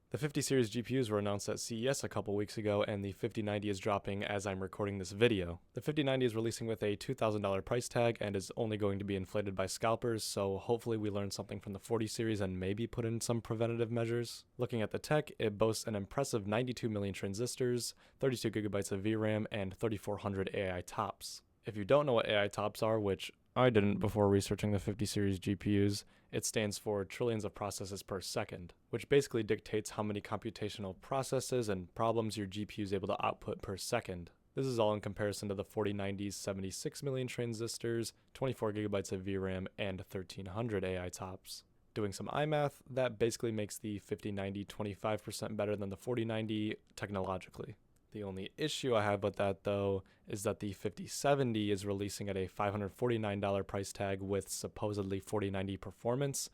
The 50 series GPUs were announced at CES a couple weeks ago, and the 5090 is dropping as I'm recording this video. The 5090 is releasing with a $2,000 price tag and is only going to be inflated by scalpers, so hopefully we learn something from the 40 series and maybe put in some preventative measures. Looking at the tech, it boasts an impressive 92 million transistors, 32 gigabytes of VRAM, and 3400 AI TOPS. If you don't know what AI TOPS are, which I didn't before researching the 50 series GPUs, it stands for trillions of processes per second, which basically dictates how many computational processes and problems your GPU is able to output per second. This is all in comparison to the 4090's 76 million transistors, 24 gigabytes of VRAM, and 1300 AI TOPS. Doing some iMath, that basically makes the 5090 25% better than the 4090 technologically. The only issue I have with that, though, is that the 5070 is releasing at a $549 price tag with supposedly 4090 performance,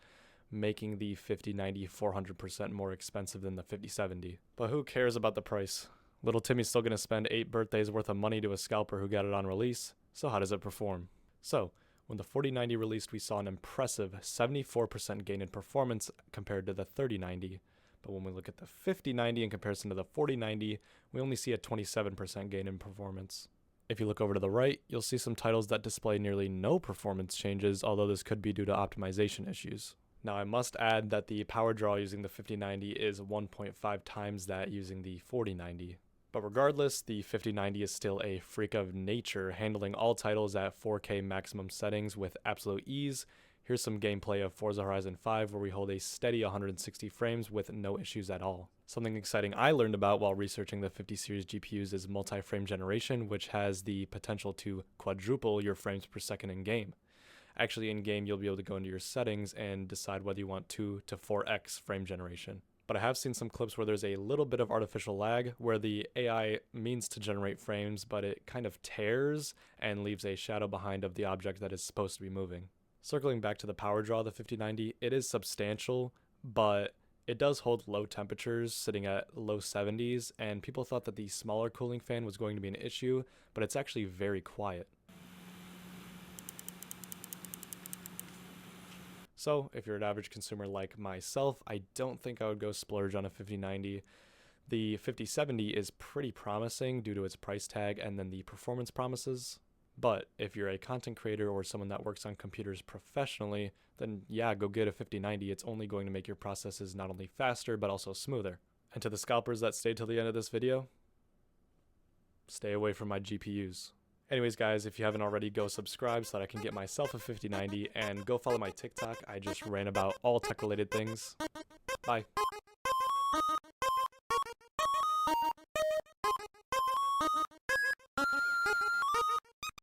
making the 5090 400% more expensive than the 5070. But who cares about the price? Little Timmy's still going to spend 8 birthdays worth of money to a scalper who got it on release, so how does it perform? So, when the 4090 released, we saw an impressive 74% gain in performance compared to the 3090. But when we look at the 5090 in comparison to the 4090, we only see a 27% gain in performance. If you look over to the right, you'll see some titles that display nearly no performance changes, although this could be due to optimization issues. Now I must add that the power draw using the 5090 is 1.5 times that using the 4090. But regardless, the 5090 is still a freak of nature, handling all titles at 4K maximum settings with absolute ease. Here's some gameplay of Forza Horizon 5 where we hold a steady 160 frames with no issues at all. Something exciting I learned about while researching the 50 series GPUs is multi-frame generation, which has the potential to quadruple your frames per second in game. Actually, in game you'll be able to go into your settings and decide whether you want 2 to 4x frame generation. But I have seen some clips where there's a little bit of artificial lag where the AI means to generate frames, but it kind of tears and leaves a shadow behind of the object that is supposed to be moving. Circling back to the power draw of the 5090, it is substantial, but it does hold low temperatures, sitting at low 70s, and people thought that the smaller cooling fan was going to be an issue, but it's actually very quiet. So, if you're an average consumer like myself, I don't think I would go splurge on a 5090. The 5070 is pretty promising due to its price tag and then the performance promises. But if you're a content creator or someone that works on computers professionally, then yeah, go get a 5090. It's only going to make your processes not only faster, but also smoother. And to the scalpers that stayed till the end of this video, stay away from my GPUs. Anyways, guys, if you haven't already, go subscribe so that I can get myself a 5090, and go follow my TikTok. I just ran about all tech-related things. Bye.